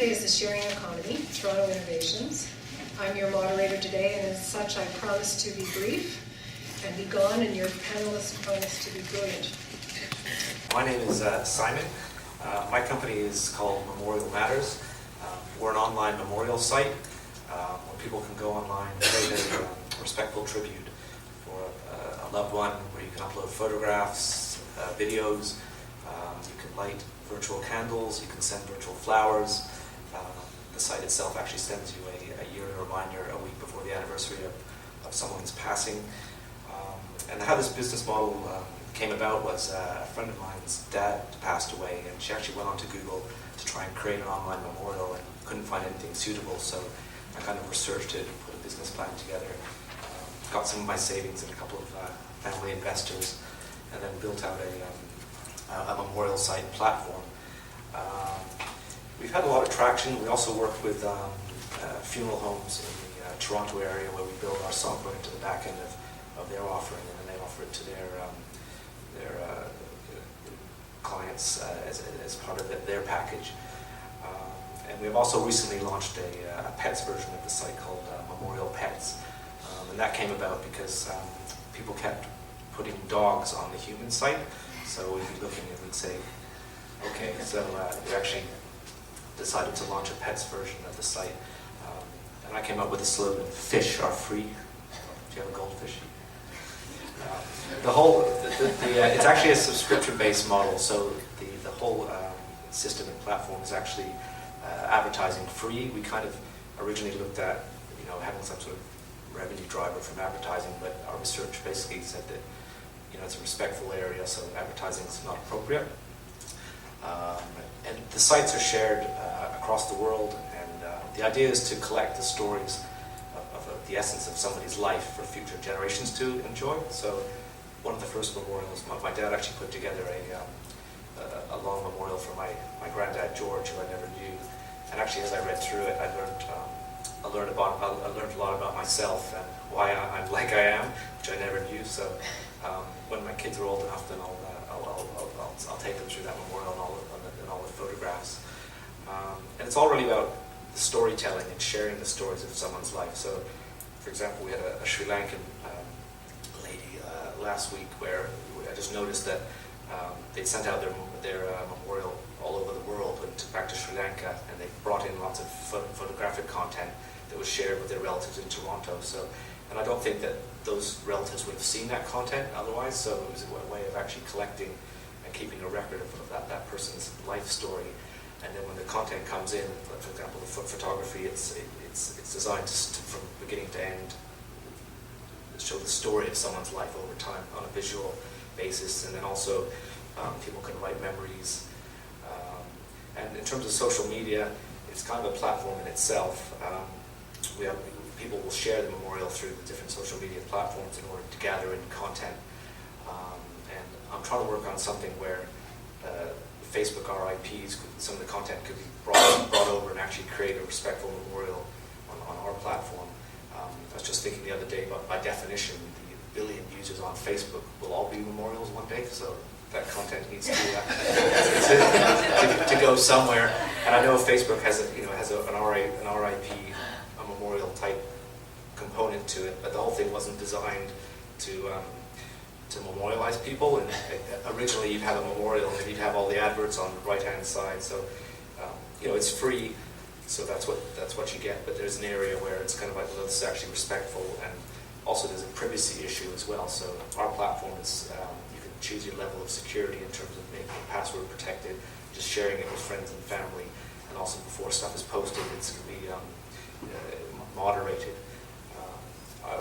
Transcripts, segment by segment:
today is the Sharing Economy, Toronto Innovations. I'm your moderator today, and as such I promise to be brief and be gone, and your panelists promise to be brilliant. My name is Simon. My company is called Memorial Matters. We're an online memorial site where people can go online and pay their respectful tribute for a loved one, where you can upload photographs, videos, you can light virtual candles, you can send virtual flowers. The site itself actually sends you a yearly reminder a week before the anniversary of someone's passing. And how this business model came about was a friend of mine's dad passed away, and she actually went onto Google to try and create an online memorial and couldn't find anything suitable, so I kind of researched it and put a business plan together, got some of my savings and a couple of family investors, and then built out a memorial site platform. We've had a lot of traction. We also work with funeral homes in the Toronto area, where we build our software into the back end of their offering, and then they offer it to their clients as part of their package. And we've also recently launched a pets version of the site called Memorial Pets. And that came about because people kept putting dogs on the human site. So we'd be looking and we'd say, okay, so we actually decided to launch a pets version of the site. And I came up with the slogan, "Fish are free." Do you have a goldfish? It's actually a subscription-based model, so the whole system and platform is actually advertising free. We kind of originally looked at, having some sort of revenue driver from advertising, but our research basically said that, it's a respectful area, so advertising is not appropriate. And the sites are shared across the world, and the idea is to collect the stories of the essence of somebody's life for future generations to enjoy. So one of the first memorials, my dad actually put together a long memorial for my granddad George, who I never knew. And actually, as I read through it, I learned a lot about myself and why I'm like I am, which I never knew. So when my kids are old enough, then I'll take them through that memorial and all the photographs. And it's all really about the storytelling and sharing the stories of someone's life. So, for example, we had a Sri Lankan lady last week where I just noticed that they'd sent out their memorial all over the world and back to Sri Lanka, and they brought in lots of photographic content that was shared with their relatives in Toronto. So, and I don't think that those relatives would have seen that content otherwise, so it was a way of actually collecting and keeping a record of that person's life story. And then when the content comes in, for example, the photography, it's designed from beginning to end, show the story of someone's life over time on a visual basis, and then also people can write memories. And in terms of social media, it's kind of a platform in itself. People will share the memorial through the different social media platforms in order to gather in content. And I'm trying to work on something where Facebook RIPs, some of the content could be brought over and actually create a respectful memorial on our platform. I was just thinking the other day about, by definition, the billion users on Facebook will all be memorials one day, so that content needs to go somewhere. And I know Facebook has an RIP, a memorial type component to it, but the whole thing wasn't designed to memorialize people. And originally you'd have a memorial and you'd have all the adverts on the right-hand side. So it's free, so that's what you get. But there's an area where it's kind of like, well, this is actually respectful, and also there's a privacy issue as well. So our platform is you can choose your level of security in terms of making it password protected, just sharing it with friends and family, and also before stuff is posted, it's going to be moderated.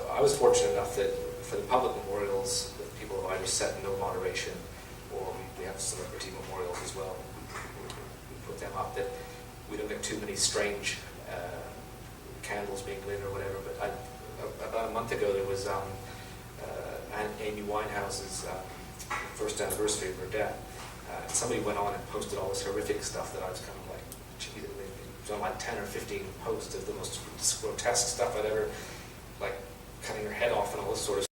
I was fortunate enough that for the public memorials, that people have either set no moderation, or we have celebrity memorials as well. We put them up that we don't get too many strange candles being lit or whatever. But about a month ago, there was Amy Winehouse's first anniversary of her death. And somebody went on and posted all this horrific stuff that I was kind of like, gee, they've done like 10 or 15 posts of the most grotesque stuff I'd ever, like cutting her head off and all this sort of stuff.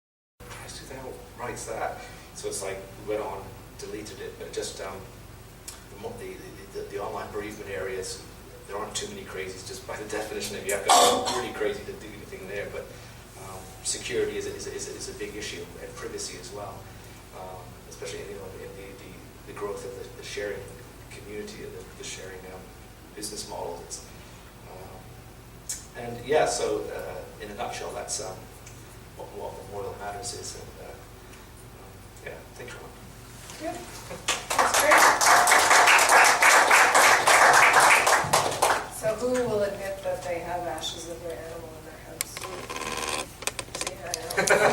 Who the hell writes that? So it's like, we went on, deleted it, but just the online bereavement areas, there aren't too many crazies just by the definition of you have to be really crazy to do anything there. But security is a big issue, and privacy as well, especially in the growth of the sharing community, the sharing business models. And yeah, so in a nutshell, that's what Memorial Matters is. And yeah, thanks very much. Yeah, that's great. So who will admit that they have ashes of their animal in their house? See, I know.